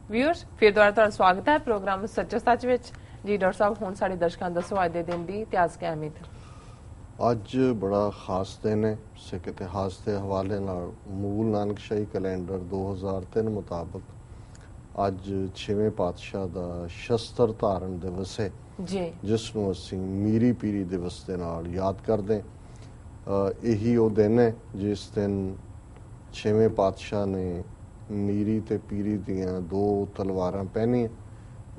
Viewers फिर दोबारा तुहाडा स्वागत है प्रोग्राम सच्चो सच विच जी। डॉक्टर साहब हुण साडे दर्शकां नूं दसो अज दे दिन दी इतिहासक अहमियत। ਅੱਜ ਬੜਾ ਖਾਸ ਦਿਨ ਹੈ। ਸਿੱਖ ਇਤਿਹਾਸ ਦੇ ਹਵਾਲੇ ਨਾਲ ਮੂਲ ਨਾਨਕਸ਼ਾਹੀ ਕੈਲੰਡਰ 2003 ਮੁਤਾਬਕ ਅੱਜ 6ਵੇਂ ਪਾਤਸ਼ਾਹ ਦਾ ਸ਼ਸਤਰ ਧਾਰਨ ਦਿਵਸ ਹੈ ਜੀ, ਜਿਸ ਨੂੰ ਅਸੀਂ ਮੀਰੀ ਪੀਰੀ ਦਿਵਸ ਦੇ ਨਾਲ ਯਾਦ ਕਰਦੇ। ਇਹੀ ਉਹ ਦਿਨ ਹੈ ਜਿਸ ਦਿਨ 6ਵੇਂ ਪਾਤਸ਼ਾਹ ਨੇ ਮੀਰੀ ਤੇ ਪੀਰੀ ਦੀਆਂ ਦੋ ਤਲਵਾਰਾਂ ਪਹਿਨੀਆਂ,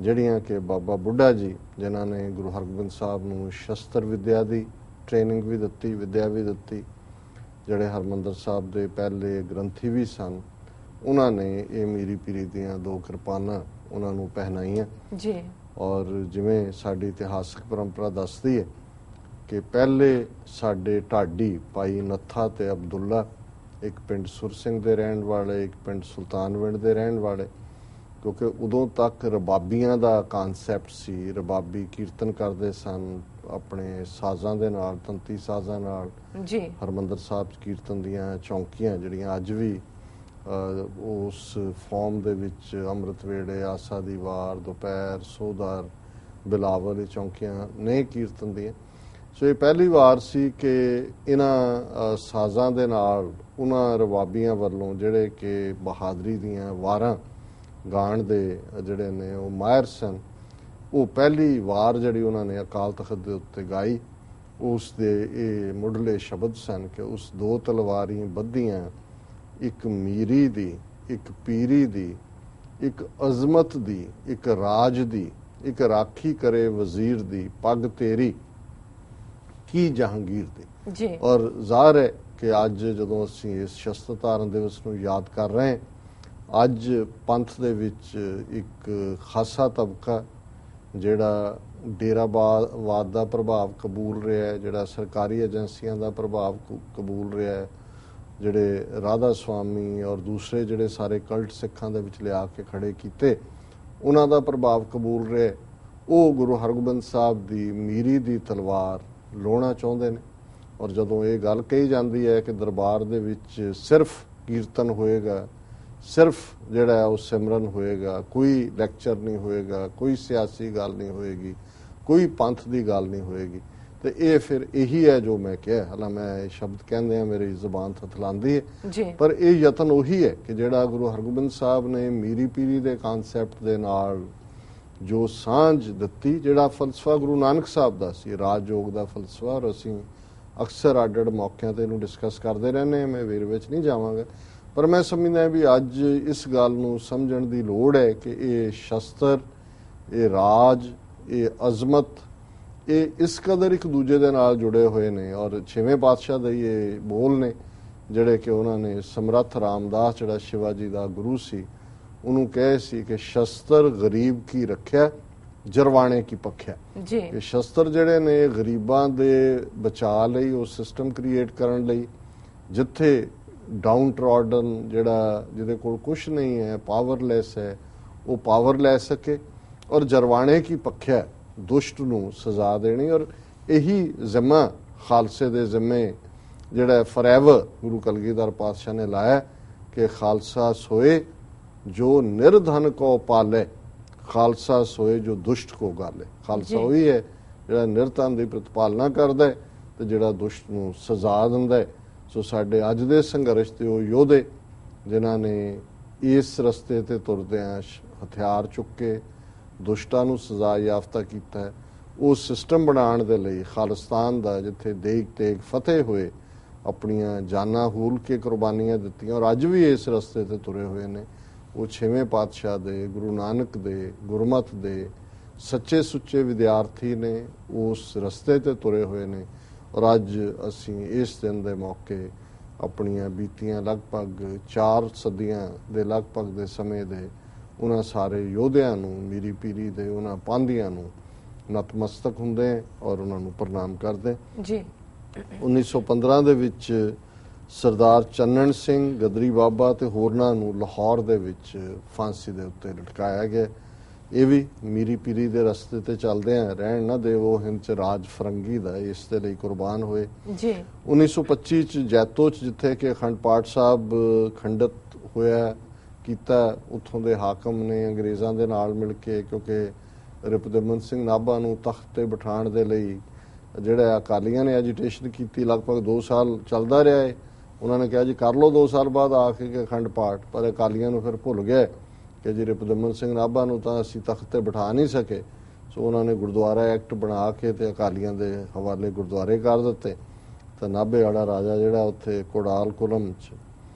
ਜਿਹੜੀਆਂ ਕਿ ਬਾਬਾ ਬੁੱਢਾ ਜੀ ਜਿਨ੍ਹਾਂ ਨੇ ਗੁਰੂ ਹਰਗੋਬਿੰਦ ਸਾਹਿਬ ਨੂੰ ਸ਼ਸਤਰ ਵਿਦਿਆ ਦੀ ਟ੍ਰੇਨਿੰਗ ਵੀ ਦਿੱਤੀ, ਵਿਦਿਆ ਵੀ ਦਿੱਤੀ, ਜਿਹੜੇ ਹਰਮੰਦਰ ਸਾਹਿਬ ਦੇ ਪਹਿਲੇ ਗ੍ਰੰਥੀ ਵੀ ਸਨ, ਉਹਨਾਂ ਨੇ ਇਹ ਮੀਰੀ ਪੀਰੀ ਦੀਆਂ ਦੋ ਕਿਰਪਾਨਾਂ ਉਹਨਾਂ ਨੂੰ ਪਹਿਨਾਈਆਂ ਜੀ। ਔਰ ਜਿਵੇਂ ਸਾਡੀ ਇਤਿਹਾਸਕ ਪਰੰਪਰਾ ਦੱਸਦੀ ਹੈ ਕਿ ਪਹਿਲੇ ਸਾਡੇ ਢਾਡੀ ਭਾਈ ਨੱਥਾ ਤੇ ਅਬਦੁੱਲਾ, ਇੱਕ ਪਿੰਡ ਸੁਰ ਸਿੰਘ ਦੇ ਰਹਿਣ ਵਾਲੇ, ਇੱਕ ਪਿੰਡ ਸੁਲਤਾਨਵਿੰਡ ਦੇ ਰਹਿਣ ਵਾਲੇ, ਕਿਉਂਕਿ ਉਦੋਂ ਤੱਕ ਰਬਾਬੀਆਂ ਦਾ ਕਾਨਸੈਪਟ ਸੀ। ਰਬਾਬੀ ਕੀਰਤਨ ਕਰਦੇ ਸਨ ਆਪਣੇ ਸਾਜ਼ਾਂ ਦੇ ਨਾਲ, ਤੰਤੀ ਸਾਜ਼ਾਂ ਨਾਲ ਜੀ। ਹਰਮੰਦਰ ਸਾਹਿਬ ਕੀਰਤਨ ਦੀਆਂ ਚੌਂਕੀਆਂ ਜਿਹੜੀਆਂ ਅੱਜ ਵੀ ਉਸ ਫਾਰਮ ਦੇ ਵਿੱਚ ਅੰਮ੍ਰਿਤ ਵੇਲੇ, ਆਸਾ ਦੀ ਵਾਰ, ਦੁਪਹਿਰ, ਸੋਧਾਰ, ਬਿਲਾਵਲ ਚੌਂਕੀਆਂ ਨੇ ਕੀਰਤਨ ਦੀਆਂ। ਸੋ ਇਹ ਪਹਿਲੀ ਵਾਰ ਸੀ ਕਿ ਇਹਨਾਂ ਸਾਜ਼ਾਂ ਦੇ ਨਾਲ ਉਹਨਾਂ ਰਬਾਬੀਆਂ ਵੱਲੋਂ ਜਿਹੜੇ ਕਿ ਬਹਾਦਰੀ ਦੀਆਂ ਵਾਰਾਂ ਗਾਣ ਦੇ ਜਿਹੜੇ ਨੇ ਉਹ ਮਾਹਿਰ ਸਨ, ਉਹ ਪਹਿਲੀ ਵਾਰ ਜਿਹੜੀ ਉਹਨਾਂ ਨੇ ਅਕਾਲ ਤਖਤ ਦੇ ਉੱਤੇ ਗਾਈ, ਉਸ ਦੇ ਇਹ ਮੁੱਢਲੇ ਸ਼ਬਦ ਸਨ ਕਿ ਉਸ ਦੋ ਤਲਵਾਰੀ ਬੱਧੀਆਂ, ਇੱਕ ਮੀਰੀ ਦੀ, ਇੱਕ ਪੀਰੀ ਦੀ, ਇੱਕ ਅਜ਼ਮਤ ਦੀ, ਇੱਕ ਰਾਜ ਦੀ, ਇੱਕ ਰਾਖੀ ਕਰੇ ਵਜ਼ੀਰ ਦੀ, ਪੱਗ ਤੇਰੀ ਕੀ ਜਹਾਂਗੀਰ ਦੀ ਜੀ। ਔਰ ਜ਼ਾਹਰ ਹੈ ਕਿ ਅੱਜ ਜਦੋਂ ਅਸੀਂ ਇਸ ਸ਼ਸਤਰ ਧਾਰਨ ਦਿਵਸ ਨੂੰ ਯਾਦ ਕਰ ਰਹੇ ਹਾਂ, ਅੱਜ ਪੰਥ ਦੇ ਵਿੱਚ ਇੱਕ ਖਾਸਾ ਤਬਕਾ ਜਿਹੜਾ ਡੇਰਾਵਾਦ ਦਾ ਪ੍ਰਭਾਵ ਕਬੂਲ ਰਿਹਾ ਹੈ, ਜਿਹੜਾ ਸਰਕਾਰੀ ਏਜੰਸੀਆਂ ਦਾ ਪ੍ਰਭਾਵ ਕਬੂਲ ਰਿਹਾ ਹੈ, ਜਿਹੜੇ ਰਾਧਾ ਸੁਆਮੀ ਔਰ ਦੂਸਰੇ ਜਿਹੜੇ ਸਾਰੇ ਕਲਟ ਸਿੱਖਾਂ ਦੇ ਵਿੱਚ ਲਿਆ ਕੇ ਖੜੇ ਕੀਤੇ, ਉਹਨਾਂ ਦਾ ਪ੍ਰਭਾਵ ਕਬੂਲ ਰਿਹਾ, ਉਹ ਗੁਰੂ ਹਰਗੋਬਿੰਦ ਸਾਹਿਬ ਦੀ ਮੀਰੀ ਦੀ ਤਲਵਾਰ ਲਾਉਣਾ ਚਾਹੁੰਦੇ ਨੇ। ਔਰ ਜਦੋਂ ਇਹ ਗੱਲ ਕਹੀ ਜਾਂਦੀ ਹੈ ਕਿ ਦਰਬਾਰ ਦੇ ਵਿੱਚ ਸਿਰਫ ਕੀਰਤਨ ਹੋਏਗਾ, ਸਿਰਫ ਜਿਹੜਾ ਉਹ ਸਿਮਰਨ ਹੋਏਗਾ, ਕੋਈ ਲੈਕਚਰ ਨਹੀਂ ਹੋਏਗਾ, ਕੋਈ ਸਿਆਸੀ ਗੱਲ ਨਹੀਂ ਹੋਏਗੀ, ਕੋਈ ਪੰਥ ਦੀ ਗੱਲ ਨਹੀਂ ਹੋਏਗੀ, ਤੇ ਇਹ ਫਿਰ ਇਹੀ ਹੈ ਜੋ ਮੈਂ ਕਿਹਾ। ਹਾਲਾਂ ਮੈਂ ਇਹ ਸ਼ਬਦ ਕਹਿੰਦੇ ਆ ਮੇਰੀ ਜ਼ੁਬਾਨ ਥਥਲਾਉਂਦੀ ਹੈ, ਪਰ ਇਹ ਯਤਨ ਉਹੀ ਹੈ ਕਿ ਜਿਹੜਾ ਗੁਰੂ ਹਰਗੋਬਿੰਦ ਸਾਹਿਬ ਨੇ ਮੀਰੀ ਪੀਰੀ ਦੇ ਕਾਨਸੈਪਟ ਦੇ ਨਾਲ ਜੋ ਸਾਂਝ ਦਿੱਤੀ, ਜਿਹੜਾ ਫਲਸਫਾ ਗੁਰੂ ਨਾਨਕ ਸਾਹਿਬ ਦਾ ਸੀ, ਰਾਜਯੋਗ ਦਾ ਫਲਸਫਾ, ਔਰ ਅਸੀਂ ਅਕਸਰ ਅੱਡ-ਅੱਡ ਮੌਕਿਆਂ ਤੇ ਇਹਨੂੰ ਡਿਸਕਸ ਕਰਦੇ ਰਹਿੰਦੇ ਹਾਂ, ਮੈਂ ਵੇਰ ਵਿੱਚ ਨਹੀਂ ਜਾਵਾਂਗਾ, ਪਰ ਮੈਂ ਸਮਝਦਾ ਵੀ ਅੱਜ ਇਸ ਗੱਲ ਨੂੰ ਸਮਝਣ ਦੀ ਲੋੜ ਹੈ ਕਿ ਇਹ ਸ਼ਸਤਰ, ਇਹ ਰਾਜ, ਇਹ ਅਜ਼ਮਤ, ਇਹ ਇਸ ਕਦਰ ਇੱਕ ਦੂਜੇ ਦੇ ਨਾਲ ਜੁੜੇ ਹੋਏ ਨੇ। ਔਰ 6ਵੇਂ ਪਾਤਸ਼ਾਹ ਦੇ ਇਹ ਬੋਲ ਨੇ ਜਿਹੜੇ ਕਿ ਉਹਨਾਂ ਨੇ ਸਮਰੱਥ ਰਾਮਦਾਸ ਜਿਹੜਾ ਸ਼ਿਵਾਜੀ ਦਾ ਗੁਰੂ ਸੀ ਉਹਨੂੰ ਕਹੇ ਸੀ ਕਿ ਸ਼ਸਤਰ ਗਰੀਬ ਕੀ ਰੱਖਿਆ, ਜਰਵਾਣੇ ਕੀ ਪੱਖਿਆ। ਕਿ ਸ਼ਸਤਰ ਜਿਹੜੇ ਨੇ ਗਰੀਬਾਂ ਦੇ ਬਚਾਅ ਲਈ, ਉਹ ਸਿਸਟਮ ਕ੍ਰੀਏਟ ਕਰਨ ਲਈ ਜਿੱਥੇ ਡਾਊਨ ਟਰੋਡਨ ਜਿਹੜਾ ਜਿਹਦੇ ਕੋਲ ਕੁਛ ਨਹੀਂ ਹੈ, ਪਾਵਰਲੈਸ ਹੈ, ਉਹ ਪਾਵਰ ਲੈ ਸਕੇ, ਔਰ ਜਰਵਾਣੇ ਕੀ ਪੱਖਿਆ, ਦੁਸ਼ਟ ਨੂੰ ਸਜ਼ਾ ਦੇਣੀ। ਔਰ ਇਹੀ ਜ਼ਿੰਮਾ ਖਾਲਸੇ ਦੇ ਜ਼ਿੰਮੇ ਜਿਹੜਾ ਫੋਰਐਵਰ ਗੁਰੂ ਕਲਗੀਧਰ ਪਾਤਸ਼ਾਹ ਨੇ ਲਾਇਆ ਕਿ ਖਾਲਸਾ ਸੋਏ ਜੋ ਨਿਰਧਨ ਕੋ ਪਾਲੇ, ਖਾਲਸਾ ਸੋਏ ਜੋ ਦੁਸ਼ਟ ਕੋ ਗਾਲੇ। ਖਾਲਸਾ ਉਹੀ ਹੈ ਜਿਹੜਾ ਨਿਰਧਨ ਦੀ ਪ੍ਰਤਪਾਲਨਾ ਕਰਦਾ ਤੇ ਜਿਹੜਾ ਦੁਸ਼ਟ ਨੂੰ ਸਜ਼ਾ ਦਿੰਦਾ। ਸੋ ਸਾਡੇ ਅੱਜ ਦੇ ਸੰਘਰਸ਼ ਦੇ ਉਹ ਯੋਧੇ ਜਿਨ੍ਹਾਂ ਨੇ ਇਸ ਰਸਤੇ ਤੇ ਤੁਰਦਿਆਂ ਹਥਿਆਰ ਚੁੱਕ ਕੇ ਦੁਸ਼ਟਾਂ ਨੂੰ ਸਜ਼ਾ ਯਾਫਤਾ ਕੀਤਾ ਹੈ, ਉਹ ਸਿਸਟਮ ਬਣਾਉਣ ਦੇ ਲਈ ਖਾਲਿਸਤਾਨ ਦਾ ਜਿੱਥੇ ਦੇਗ ਤੇਗ ਫਤਿਹ ਹੋਏ, ਆਪਣੀਆਂ ਜਾਨਾਂ ਹੂਲ ਕੇ ਕੁਰਬਾਨੀਆਂ ਦਿੱਤੀਆਂ, ਔਰ ਅੱਜ ਵੀ ਇਸ ਰਸਤੇ ਤੇ ਤੁਰੇ ਹੋਏ ਨੇ। ਉਹ 6ਵੇਂ ਪਾਤਸ਼ਾਹ ਦੇ, ਗੁਰੂ ਨਾਨਕ ਦੇ, ਗੁਰਮਤ ਦੇ ਸੱਚੇ ਸੁੱਚੇ ਵਿਦਿਆਰਥੀ ਨੇ, ਉਸ ਰਸਤੇ ਤੇ ਤੁਰੇ ਹੋਏ ਨੇ। ਔਰ ਅੱਜ ਅਸੀਂ ਇਸ ਦਿਨ ਦੇ ਮੌਕੇ ਆਪਣੀਆਂ ਬੀਤੀਆਂ ਲਗਭਗ 4 ਸਦੀਆਂ ਦੇ ਲਗਭਗ ਦੇ ਸਮੇਂ ਦੇ ਉਹਨਾਂ ਸਾਰੇ ਯੋਧਿਆਂ ਨੂੰ, ਮੀਰੀ ਪੀਰੀ ਦੇ ਉਹਨਾਂ ਪਾਂਧਿਆਂ ਨੂੰ ਨਤਮਸਤਕ ਹੁੰਦੇ ਔਰ ਉਹਨਾਂ ਨੂੰ ਪ੍ਰਣਾਮ ਕਰਦੇ ਜੀ। 1915 ਦੇ ਵਿੱਚ ਸਰਦਾਰ ਚੰਨਣ ਸਿੰਘ, ਗਦਰੀ ਬਾਬਾ ਤੇ ਹੋਰਨਾਂ ਨੂੰ ਲਾਹੌਰ ਦੇ ਵਿੱਚ ਫਾਂਸੀ ਦੇ ਉੱਤੇ ਲਟਕਾਇਆ ਗਿਆ। ਇਹ ਵੀ ਮੀਰੀ ਪੀਰੀ ਦੇ ਰਸਤੇ ਤੇ ਚੱਲਦੇ ਆ, ਰਹਿਣ ਨਾ ਦੇਵੋ ਹਿੰਦ ਚ ਰਾਜ ਫਰੰਗੀ ਦਾ, ਇਸ ਦੇ ਲਈ ਕੁਰਬਾਨ ਹੋਏ ਜੀ। 1925 ਚ ਜੈਤੋ ਚ ਜਿੱਥੇ ਕਿ ਅਖੰਡ ਪਾਠ ਸਾਹਿਬ ਖੰਡਿਤ ਹੋਇਆ, ਕੀਤਾ ਉੱਥੋਂ ਦੇ ਹਾਕਮ ਨੇ ਅੰਗਰੇਜ਼ਾਂ ਦੇ ਨਾਲ ਮਿਲ ਕੇ, ਕਿਉਂਕਿ ਰਿਪੁਦਮਨ ਸਿੰਘ ਨਾਭਾ ਨੂੰ ਤਖਤ ਤੇ ਬਿਠਾਉਣ ਦੇ ਲਈ ਜਿਹੜਾ ਅਕਾਲੀਆਂ ਨੇ ਐਜੀਟੇਸ਼ਨ ਕੀਤੀ, ਲਗਭਗ 2 ਸਾਲ ਚੱਲਦਾ ਰਿਹਾ ਹੈ। ਉਹਨਾਂ ਨੇ ਕਿਹਾ ਜੀ ਕਰ ਲਓ 2 ਸਾਲ ਬਾਅਦ ਆ ਕੇ ਅਖੰਡ ਪਾਠ, ਪਰ ਅਕਾਲੀਆਂ ਨੂੰ ਫਿਰ ਭੁੱਲ ਗਏ ਕਿ ਜੀ ਰਿਪੁਦਮਨ ਸਿੰਘ ਨਾਭਾ ਨੂੰ ਤਾਂ ਅਸੀਂ ਤਖਤ ਤੇ ਬਿਠਾ ਨਹੀਂ ਸਕੇ। ਸੋ ਉਹਨਾਂ ਨੇ ਗੁਰਦੁਆਰਾ ਐਕਟ ਬਣਾ ਕੇ ਤੇ ਅਕਾਲੀਆਂ ਦੇ ਹਵਾਲੇ ਗੁਰਦੁਆਰੇ ਕਰ ਦਿੱਤੇ। ਤਾਂ ਨਾਭੇ ਵਾਲਾ ਰਾਜਾ ਜਿਹੜਾ ਉੱਥੇ ਕੋੜਾਲ ਕੁਲਮ ਚ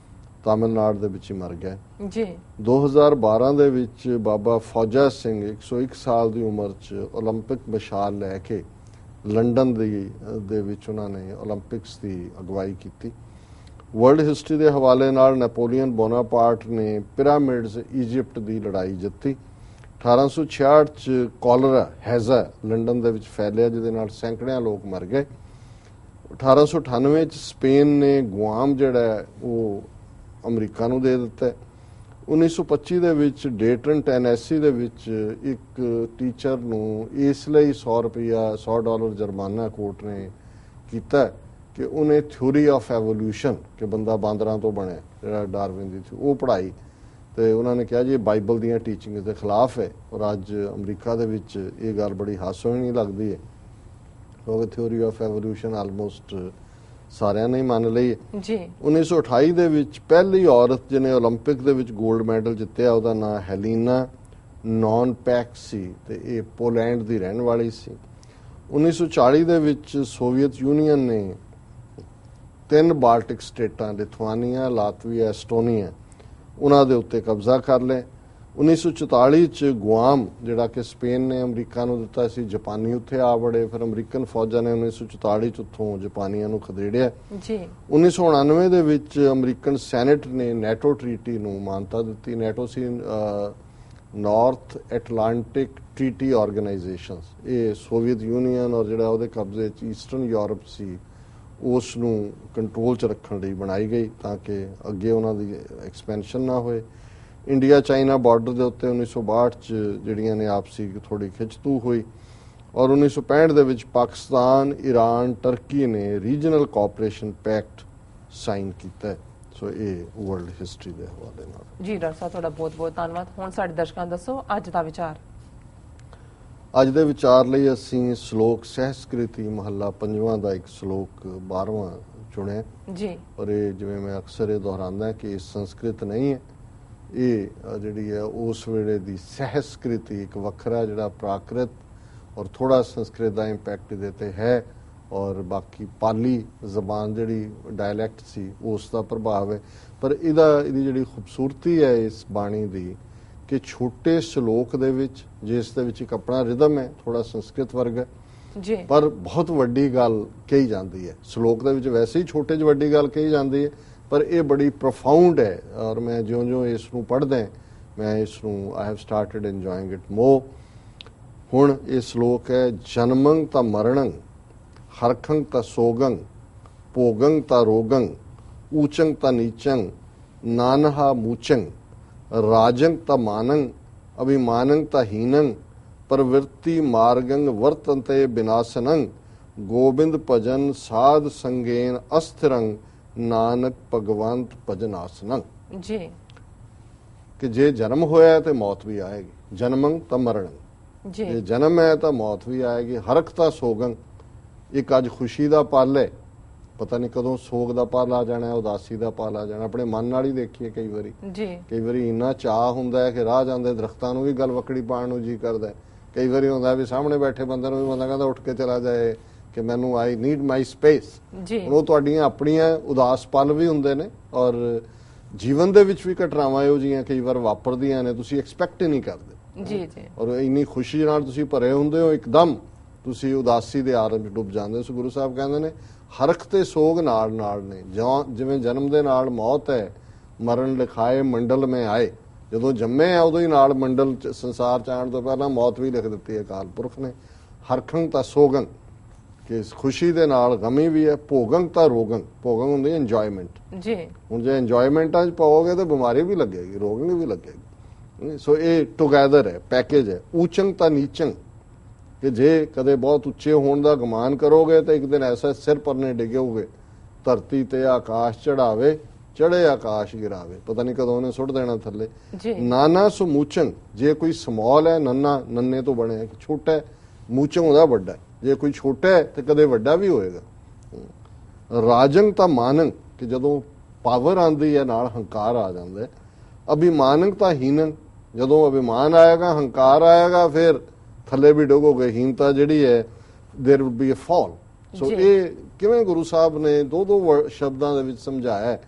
ਤਾਮਿਲਨਾਡੂ ਦੇ ਵਿੱਚ ਹੀ ਮਰ ਗਿਆ ਜੀ। 2012 ਦੇ ਵਿੱਚ ਬਾਬਾ ਫੌਜਾ ਸਿੰਘ 101 ਸਾਲ ਦੀ ਉਮਰ ਚ 올림픽 ਮਸ਼ਾਲ ਲੈ ਕੇ ਲੰਡਨ ਦੇ ਵਿੱਚ ਉਹਨਾਂ ਨੇ 올림픽ਸ ਦੀ ਅਗਵਾਈ ਕੀਤੀ। ਵਰਲਡ ਹਿਸਟਰੀ ਦੇ ਹਵਾਲੇ ਨਾਲ ਨੈਪੋਲੀਅਨ ਬੋਨਾਪਾਰਟ ਨੇ ਪਿਰਾਮਿਡਸ ਇਜਿਪਟ ਦੀ ਲੜਾਈ ਜਿੱਤੀ। 1866 ਚ ਕੋਲਰਾ ਹੈਜ਼ਾ ਲੰਡਨ ਦੇ ਵਿੱਚ ਫੈਲਿਆ, ਜਿਹਦੇ ਨਾਲ ਸੈਂਕੜਿਆਂ ਲੋਕ ਮਰ ਗਏ। 1898 ਚ ਸਪੇਨ ਨੇ ਗੁਆਮ ਜਿਹੜਾ ਉਹ ਅਮਰੀਕਾ ਨੂੰ ਦੇ ਦਿੱਤਾ। 1925 ਦੇ ਵਿੱਚ ਡੇਟਨ ਟੈਨੈਸੀ ਦੇ ਵਿੱਚ ਇੱਕ ਟੀਚਰ ਨੂੰ ਇਸ ਲਈ $100 ਜੁਰਮਾਨਾ ਕੋਰਟ ਨੇ ਕੀਤਾ ਕਿ ਉਹਨੇ ਥਿਊਰੀ ਆਫ ਐਵੋਲੂਸ਼ਨ ਕਿ ਬੰਦਾ ਬਾਂਦਰਾਂ ਤੋਂ ਬਣਿਆ, ਜਿਹੜਾ ਡਾਰਵਿਨ ਦੀ ਸੀ, ਉਹ ਪੜ੍ਹਾਈ। ਤੇ ਉਹਨਾਂ ਨੇ ਕਿਹਾ ਜੀ ਇਹ ਬਾਈਬਲ ਦੀਆਂ ਟੀਚਿੰਗਸ ਦੇ ਖਿਲਾਫ ਹੈ। ਔਰ ਅੱਜ ਅਮਰੀਕਾ ਦੇ ਵਿੱਚ ਇਹ ਗੱਲ ਬੜੀ ਹਾਸੋਹੀਣੀ ਲੱਗਦੀ ਹੈ, ਕਿਉਂਕਿ ਥਿਊਰੀ ਆਫ ਐਵੋਲੂਸ਼ਨ ਆਲਮੋਸਟ ਸਾਰਿਆਂ ਨੇ ਮੰਨ ਲਈ ਜੀ। 1928 ਦੇ ਵਿੱਚ ਪਹਿਲੀ ਔਰਤ ਜਿਹਨੇ 올림픽 ਦੇ ਵਿੱਚ 골ਡ ਮੈਡਲ ਜਿੱਤਿਆ, ਉਹਦਾ ਨਾਮ ਹੈਲੀਨਾ ਨੌਨ-ਪੈਕ ਸੀ ਤੇ ਇਹ ਪੋਲੈਂਡ ਦੀ ਰਹਿਣ ਵਾਲੀ ਸੀ। 1940 ਦੇ ਵਿੱਚ ਸੋਵੀਅਤ ਯੂਨੀਅਨ ਨੇ 3 ਬਾਲਟਿਕ ਸਟੇਟਾਂ ਲਿਥੁਆਨੀਆ, ਲਾਤਵੀਆ, ਐਸਟੋਨੀਆ ਉਹਨਾਂ ਦੇ ਉੱਤੇ ਕਬਜ਼ਾ ਕਰ ਲਿਆ। 1944 ਚ ਗੁਆਮ ਜਿਹੜਾ ਕਿ ਸਪੇਨ ਨੇ ਅਮਰੀਕਾ ਨੂੰ ਦਿੱਤਾ ਸੀ, ਜਾਪਾਨੀ ਉੱਥੇ ਆ ਵੜੇ। ਫਿਰ ਅਮਰੀਕਨ ਫੌਜਾਂ ਨੇ 1944 ਚ ਉੱਥੋਂ ਜਾਪਾਨੀਆਂ ਨੂੰ ਖਦੇੜਿਆ ਜੀ। 1999 ਦੇ ਵਿੱਚ ਅਮਰੀਕਨ ਸੈਨੇਟ ਨੇ ਨੈਟੋ ਟ੍ਰੀਟੀ ਨੂੰ ਮਾਨਤਾ ਦਿੱਤੀ। ਨੈਟੋ ਸੀ ਨਾਰਥ ਐਟਲਾਂਟਿਕ ਟ੍ਰੀਟੀ ਆਰਗੇਨਾਈਜੇਸ਼ਨਸ। ਇਹ ਸੋਵੀਅਤ ਯੂਨੀਅਨ ਔਰ ਜਿਹੜਾ ਉਹਦੇ ਕਬਜ਼ੇ ਚ ਈਸਟਰਨ ਯੂਰਪ ਸੀ ਉਸ ਨੂੰ ਕੰਟਰੋਲ ਚ ਰੱਖਣ ਲਈ ਬਣਾਈ ਗਈ, ਤਾਂ ਕਿ ਅੱਗੇ ਉਹਨਾਂ ਦੀ ਐਕਸਪੈਂਸ਼ਨ ਨਾ ਹੋਏ। ਇੰਡੀਆ ਚਾਈਨਾ ਬਾਰਡਰ ਦੇ ਉੱਤੇ 1962 ਚ ਜਿਹੜੀਆਂ ਨੇ ਆਪਸੀ ਥੋੜੀ ਖਿੱਚਤੂ ਹੋਈ। ਔਰ 1965 ਦੇ ਵਿੱਚ ਪਾਕਿਸਤਾਨ, ਈਰਾਨ, ਟਰਕੀ ਨੇ ਰੀਜਨਲ ਕੋਆਪਰੇਸ਼ਨ ਪੈਕਟ ਸਾਈਨ ਕੀਤਾ। ਸੋ ਇਹ ਵਰਲਡ ਹਿਸਟਰੀ ਦੇ ਹਵਾਲੇ ਨਾਲ। ਜੀ ਡਾਕਟਰ ਸਾਹਿਬ, ਤੁਹਾਡਾ ਬਹੁਤ ਬਹੁਤ ਧੰਨਵਾਦ। ਹੁਣ ਸਾਡੇ ਦਰਸ਼ਕਾਂ ਨੂੰ ਦੱਸੋ ਅੱਜ ਦਾ ਵਿਚਾਰ। ਅੱਜ ਦੇ ਵਿਚਾਰ ਲਈ ਅਸੀਂ ਸ਼ਲੋਕ ਸਹਿਸਕ੍ਰਿਤੀ ਮਹੱਲਾ 5ਵਾਂ ਦਾ ਇੱਕ ਸ਼ਲੋਕ 12ਵਾਂ ਚੁਣਿਆ ਜੀ। ਔਰ ਇਹ ਜਿਵੇਂ ਮੈਂ ਅਕਸਰ ਇਹ ਦੁਹਰਾਉਂਦਾ ਕਿ ਇਹ ਸੰਸਕ੍ਰਿਤ ਨਹੀਂ ਹੈ, ਇਹ ਜਿਹੜੀ ਹੈ ਉਸ ਵੇਲੇ ਦੀ ਸਹਿਸਕ੍ਰਿਤੀ, ਇੱਕ ਵੱਖਰਾ ਜਿਹੜਾ ਪ੍ਰਾਕ੍ਰਿਤ ਔਰ ਥੋੜਾ ਸੰਸਕ੍ਰਿਤ ਦਾ ਇੰਪੈਕਟ ਇਹਦੇ ਤੇ ਹੈ। ਔਰ ਬਾਕੀ ਪਾਲੀ ਜ਼ਬਾਨ ਜਿਹੜੀ ਡਾਇਲੈਕਟ ਸੀ ਉਸ ਦਾ ਪ੍ਰਭਾਵ ਹੈ। ਪਰ ਇਹਦੀ ਜਿਹੜੀ ਖੂਬਸੂਰਤੀ ਹੈ ਇਸ ਬਾਣੀ ਦੀ ਕਿ ਛੋਟੇ ਸ਼ਲੋਕ ਦੇ ਵਿੱਚ, ਜਿਸ ਦੇ ਵਿੱਚ ਇੱਕ ਆਪਣਾ ਰਿਦਮ ਹੈ, ਥੋੜਾ ਸੰਸਕ੍ਰਿਤ ਵਰਗਾ ਜੀ, ਪਰ ਬਹੁਤ ਵੱਡੀ ਗੱਲ ਕਹੀ ਜਾਂਦੀ ਹੈ। ਸ਼ਲੋਕ ਦੇ ਵਿੱਚ ਵੈਸੇ ਹੀ ਛੋਟੇ ਜਿਹੀ ਵੱਡੀ ਗੱਲ ਕਹੀ ਜਾਂਦੀ ਹੈ, ਪਰ ਇਹ ਬੜੀ ਪ੍ਰੋਫਾਊਂਡ ਹੈ। ਔਰ ਮੈਂ ਜਿਉਂ-ਜਿਉਂ ਇਸ ਨੂੰ ਪੜ੍ਹਦਾ ਮੈਂ ਇਸ ਨੂੰ I have started enjoying it ਮੋਰ। ਹੁਣ ਇਹ ਸ਼ਲੋਕ ਹੈ, ਜਨਮੰ ਤਾਂ ਮਰਣੰ, ਹਰਖੰ ਤਾਂ ਸੋਗੰ, ਭੋਗੰ ਤਾਂ ਰੋਗੰ, ਊਚੰ ਤਾਂ ਨੀਚੰ, ਨਾਨਹਾ ਮੂਚੰ, ਰਾਜੰ ਤਾਂ ਮਾਨੰ, ਅਭਿਮਾਨੰ ਤਾਂ ਹੀਨੰ, ਪ੍ਰਵਿਰਤੀ ਮਾਰਗੰ ਵਰਤੰਤੇ ਬਿਨਾਸਨੰ, ਗੋਬਿੰਦ ਭਜਨ ਸਾਧ ਸੰਗੇਨ ਅਸਥਿਰੰ, ਨਾਨਕ ਭਗਵੰਤ ਭਜਨ ਆਸਨੰ ਜੀ। ਕਿ ਜੇ ਜਨਮ ਹੋਇਆ ਤੇ ਮੌਤ ਵੀ ਆਏਗੀ। ਜਨਮੰ ਤਾਂ ਮਰਣੰ, ਜੇ ਜਨਮ ਹੈ ਤਾਂ ਮੌਤ ਵੀ ਆਏਗੀ। ਹਰਖ ਤਾਂ ਸੋਗੰ, ਇੱਕ ਅੱਜ ਖੁਸ਼ੀ ਦਾ ਪਲ ਹੈ, ਪਤਾ ਨਹੀਂ ਕਦੋਂ ਸੋਗ ਦਾ ਪਲ ਆ ਜਾਣਾ, ਉਦਾਸੀ ਦਾ ਪਲ ਆ ਜਾਣਾ। ਆਪਣੇ ਮਨ ਨਾਲ ਹੀ ਦੇਖੀਏ ਕਈ ਵਾਰੀ ਇੰਨਾ ਚਾਹ ਹੁੰਦਾ ਹੈ ਕਿ ਰਾਹ ਜਾਂਦੇ ਦਰਖਤਾਂ ਨੂੰ ਵੀ ਗਲ ਵਕੜੀ ਪਾਉਣ ਨੂੰ ਜੀ ਕਰਦਾ। ਕਈ ਵਾਰੀ ਹੁੰਦਾ ਵੀ ਸਾਹਮਣੇ ਬੈਠੇ ਬੰਦੇ ਨੂੰ ਵੀ ਬੰਦਾ ਕਹਿੰਦਾ ਉੱਠ ਕੇ ਚਲਾ ਜਾਏ ਕਿ ਮੈਨੂੰ ਆਈ ਨੀਡ ਮਾਈ ਸਪੇਸ। ਉਹ ਤੁਹਾਡੀਆਂ ਆਪਣੀਆਂ ਉਦਾਸ ਪਲ ਵੀ ਹੁੰਦੇ ਨੇ, ਔਰ ਜੀਵਨ ਦੇ ਵਿੱਚ ਵੀ ਘਟਨਾਵਾਂ ਇਹੋ ਜਿਹੀਆਂ ਕਈ ਵਾਰ ਵਾਪਰਦੀਆਂ ਨੇ, ਤੁਸੀਂ ਐਕਸਪੈਕਟ ਹੀ ਨਹੀਂ ਕਰਦੇ ਜੀ। ਔਰ ਇੰਨੀ ਖੁਸ਼ੀ ਨਾਲ ਤੁਸੀਂ ਭਰੇ ਹੁੰਦੇ ਹੋ, ਇੱਕਦਮ ਤੁਸੀਂ ਉਦਾਸੀ ਦੇ ਆਰਮ ਵਿੱਚ ਡੁੱਬ ਜਾਂਦੇ। ਸੋ ਗੁਰੂ ਸਾਹਿਬ ਕਹਿੰਦੇ ਨੇ ਹਰਖ ਤੇ ਸੋਗ ਨਾਲ ਨਾਲ ਨੇ। ਜਿਵੇਂ ਜਨਮ ਦੇ ਨਾਲ ਮੌਤ ਹੈ, ਮਰਨ ਲਿਖਾਏ ਮੰਡਲ ਮੈਂ ਆਏ। ਜਦੋਂ ਜੰਮੇ ਆ ਉਦੋਂ ਹੀ ਨਾਲ ਮੰਡਲ ਸੰਸਾਰ ਚ ਆਉਣ ਤੋਂ ਪਹਿਲਾਂ ਮੌਤ ਵੀ ਲਿਖ ਦਿੱਤੀ ਹੈ ਅਕਾਲ ਪੁਰਖ ਨੇ। ਹਰਖੰ ਤਾਂ ਸੋਗੰ, ਕਿ ਖੁਸ਼ੀ ਦੇ ਨਾਲ ਗਮੀ ਵੀ ਹੈ। ਭੋਗੰ ਤਾਂ ਰੋਗੰ, ਭੋਗੰ ਹੁੰਦੀ ਹੈ ਇੰਜੋਇਮੈਂਟ ਜੀ। ਹੁਣ ਜੇ ਇੰਜੋਇਮੈਂਟਾਂ 'ਚ ਪਾਓਗੇ ਤਾਂ ਬਿਮਾਰੀ ਵੀ ਲੱਗੇਗੀ, ਰੋਗਨ ਵੀ ਲੱਗੇਗੀ। ਸੋ ਇਹ ਟੁਗੈਦਰ ਹੈ, ਪੈਕੇਜ ਹੈ। ਊਚੰ ਤਾਂ ਨੀਚੰ, ਕਿ ਜੇ ਕਦੇ ਬਹੁਤ ਉੱਚੇ ਹੋਣ ਦਾ ਗੁਮਾਨ ਕਰੋਗੇ ਤਾਂ ਇੱਕ ਦਿਨ ਐਸਾ ਸਿਰ ਪਰਨੇ ਡਿੱਗੋਗੇ, ਧਰਤੀ ਤੇ ਆਕਾਸ਼ ਚੜਾਵੇ ਚੜੇ ਆਕਾਸ਼ ਗਿਰਾਵੇ, ਪਤਾ ਨਹੀਂ ਕਦੋਂ ਉਹਨੇ ਸੁੱਟ ਦੇਣਾ ਥੱਲੇ। ਜੀ ਨਾਨਾ ਸਮੂਚਨ, ਜੇ ਕੋਈ ਸਮੌਲ ਹੈ, ਨੰਨਾ ਨੰਨੇ ਤੋਂ ਬਣਿਆ, ਛੋਟਾ ਹੈ, ਮੂਚੰ ਉਹਦਾ ਵੱਡਾ ਹੈ, ਜੇ ਕੋਈ ਛੋਟਾ ਹੈ ਤੇ ਕਦੇ ਵੱਡਾ ਵੀ ਹੋਏਗਾ। ਰਾਜੰ ਤਾਂ ਮਾਨੰ, ਕਿ ਜਦੋਂ ਪਾਵਰ ਆਂਦੀ ਹੈ ਨਾਲ ਹੰਕਾਰ ਆ ਜਾਂਦਾ ਹੈ। ਅਭਿਮਾਨੰ ਤਾਂ ਹੀਨੰ, ਜਦੋਂ ਅਭਿਮਾਨ ਆਏਗਾ, ਹੰਕਾਰ ਆਏਗਾ, ਫਿਰ ਥੱਲੇ ਵੀ ਡੋਗੋਗੇ। ਹੀਨਤਾ ਜਿਹੜੀ ਹੈ there will be a fall. ਸੋ ਇਹ ਕਿਵੇਂ ਗੁਰੂ ਸਾਹਿਬ ਨੇ ਦੋ ਸ਼ਬਦਾਂ ਦੇ ਵਿੱਚ ਸਮਝਾਇਆ ਹੈ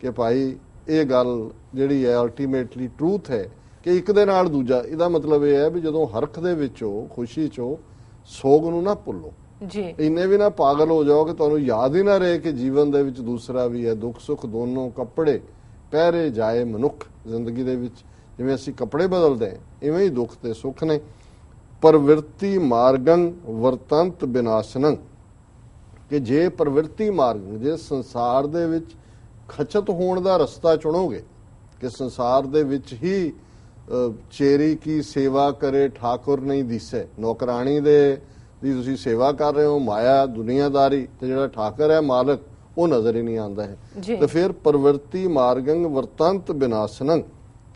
ਕਿ ਭਾਈ ਇਹ ਗੱਲ ਜਿਹੜੀ ਹੈ ਅਲਟੀਮੇਟਲੀ ਟਰੂਥ ਹੈ ਕਿ ਇੱਕ ਦੇ ਨਾਲ ਦੂਜਾ। ਇਹਦਾ ਮਤਲਬ ਇਹ ਹੈ ਵੀ ਜਦੋਂ ਹਰਖ ਦੇ ਵਿੱਚੋਂ, ਖੁਸ਼ੀ ਚੋਂ, ਸੋਗ ਨੂੰ ਨਾ ਭੁੱਲੋ ਜੀ, ਇੰਨੇ ਵੀ ਨਾ ਪਾਗਲ ਹੋ ਜਾਓ ਕਿ ਤੁਹਾਨੂੰ ਯਾਦ ਹੀ ਨਾ ਰਹੇ ਕਿ ਜੀਵਨ ਦੇ ਵਿੱਚ ਦੂਸਰਾ ਵੀ ਹੈ। ਦੁੱਖ ਸੁੱਖ ਦੋਨੋਂ ਕੱਪੜੇ ਪਹਿਰੇ ਜਾਏ ਮਨੁੱਖ। ਜ਼ਿੰਦਗੀ ਦੇ ਵਿੱਚ ਜਿਵੇਂ ਅਸੀਂ ਕੱਪੜੇ ਬਦਲਦੇ ਹਾਂ, ਇਵੇਂ ਹੀ ਦੁੱਖ ਤੇ ਸੁੱਖ ਨੇ। ਪ੍ਰਵਿਰਤੀ ਮਾਰਗੰ ਵਰਤੰਤ ਬਿਨਾਸ਼ਨੰ, ਕਿ ਜੇ ਪ੍ਰਵਿਰਤੀ ਮਾਰਗ, ਜੇ ਸੰਸਾਰ ਦੇ ਵਿੱਚ ਖਚਤ ਹੋਣ ਦਾ ਰਸਤਾ ਚੁਣੋਗੇ ਕਿ ਸੰਸਾਰ ਦੇ ਵਿੱਚ ਹੀ ਚੇਰੀ ਕੀ ਸੇਵਾ ਕਰੇ ਠਾਕੁਰ ਨਹੀਂ ਦਿਸੇ, ਨੌਕਰਾਣੀ ਦੀ ਤੁਸੀਂ ਸੇਵਾ ਕਰ ਰਹੇ ਹੋ, ਮਾਇਆ ਦੁਨੀਆਦਾਰੀ, ਤੇ ਜਿਹੜਾ ਠਾਕੁਰ ਹੈ ਮਾਲਕ ਉਹ ਨਜ਼ਰ ਹੀ ਨਹੀਂ ਆਉਂਦਾ ਹੈ। ਤੇ ਫਿਰ ਪ੍ਰਵਿਰਤੀ ਮਾਰਗੰ ਵਰਤੰਤ ਬਿਨਾਸ਼ਨੰ,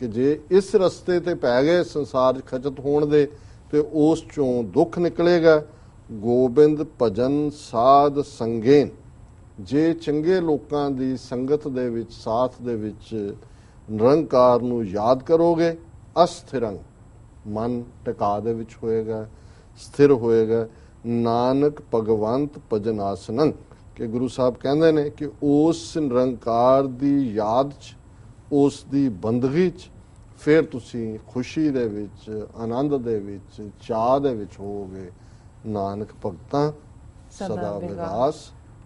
ਕਿ ਜੇ ਇਸ ਰਸਤੇ ਤੇ ਪੈ ਗਏ ਸੰਸਾਰ ਖਚਤ ਹੋਣ ਦੇ ਤੇ ਉਸ ਚੋਂ ਦੁੱਖ ਨਿਕਲੇਗਾ। ਗੋਬਿੰਦ ਭਜਨ ਸਾਧ ਸੰਗੇਨ, ਜੇ ਚੰਗੇ ਲੋਕਾਂ ਦੀ ਸੰਗਤ ਦੇ ਵਿੱਚ, ਸਾਥ ਦੇ ਵਿੱਚ ਨਿਰੰਕਾਰ ਨੂੰ ਯਾਦ ਕਰੋਗੇ, ਅਸਥਿਰੰ, ਮਨ ਟਿਕਾ ਦੇ ਵਿੱਚ ਹੋਏਗਾ, ਸਥਿਰ ਹੋਏਗਾ। ਨਾਨਕ ਭਗਵੰਤ ਭਜਨਾਸਨੰ, ਕਿ ਗੁਰੂ ਸਾਹਿਬ ਕਹਿੰਦੇ ਨੇ ਕਿ ਉਸ ਨਿਰੰਕਾਰ ਦੀ ਯਾਦ 'ਚ, ਉਸ ਦੀ ਬੰਦਗੀ 'ਚ ਫਿਰ ਤੁਸੀਂ ਖੁਸ਼ੀ ਦੇ ਵਿੱਚ, ਆਨੰਦ ਦੇ ਵਿੱਚ, ਚਾਅ ਦੇ ਵਿੱਚ ਹੋਵੋਗੇ। ਨਾਨਕ ਭਗਤਾਂ ਸਦਾ ਵਿਗਾਸ,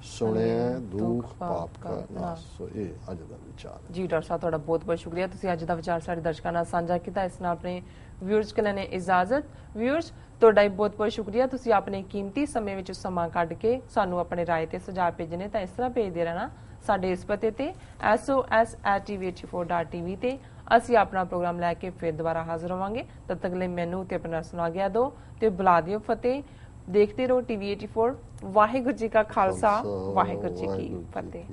ਸੁਣਿਆ ਦੁੱਖ ਪਾਪ ਕਾ ਨਾਸ। ਸੋ ਇਹ ਅੱਜ ਦਾ ਵਿਚਾਰ ਹੈ ਜੀ। ਡਾਕਟਰ ਸਾਹਿਬ ਤੁਹਾਡਾ ਬਹੁਤ ਬਹੁਤ ਸ਼ੁਕਰੀਆ, ਤੁਸੀਂ ਅੱਜ ਦਾ ਵਿਚਾਰ ਸਾਡੇ ਦਰਸ਼ਕਾਂ ਨਾਲ ਸਾਂਝਾ ਕੀਤਾ। ਇਸ ਨਾਲ ਆਪਣੇ ਵਿਊਅਰਸ ਕੋਲ ਲੈਣੇ ਇਜਾਜ਼ਤ। ਵਿਊਅਰਸ ਤੁਹਾਡਾ ਬਹੁਤ ਬਹੁਤ ਸ਼ੁਕਰੀਆ, ਤੁਸੀਂ ਆਪਣੇ ਕੀਮਤੀ ਸਮੇਂ ਵਿੱਚ ਸਮਾਂ ਕੱਢ ਕੇ ਸਾਨੂੰ ਆਪਣੇ ਰਾਏ ਤੇ ਸੁਝਾਅ ਭੇਜਣੇ। ਤਾਂ ਇਸ ਤਰ੍ਹਾਂ ਭੇਜਦੇ ਰਹਿਣਾ ਸਾਡੇ ਇਸ ਪਤੇ ਤੇ sos@tv84.tv ਤੇ। ਅਸੀਂ ਆਪਣਾ ਪ੍ਰੋਗਰਾਮ ਲੈ ਕੇ ਫਿਰ ਦੁਬਾਰਾ ਹਾਜ਼ਰ ਹੋਵਾਂਗੇ। ਤਦ ਤੱਕ ਲਈ ਮੈਨੂੰ ਤੇ ਆਪਣਾ ਸੁਣਾ ਗਿਆ ਦਿਓ ਤੇ ਬੁਲਾ ਦਿਓ ਫਤਿਹ। ਦੇਖਦੇ ਰਹੋ TV 84। ਵਾਹਿਗੁਰੂ ਜੀ ਕਾ ਖਾਲਸਾ, ਵਾਹਿਗੁਰੂ ਜੀ ਕੀ ਫਤਿਹ।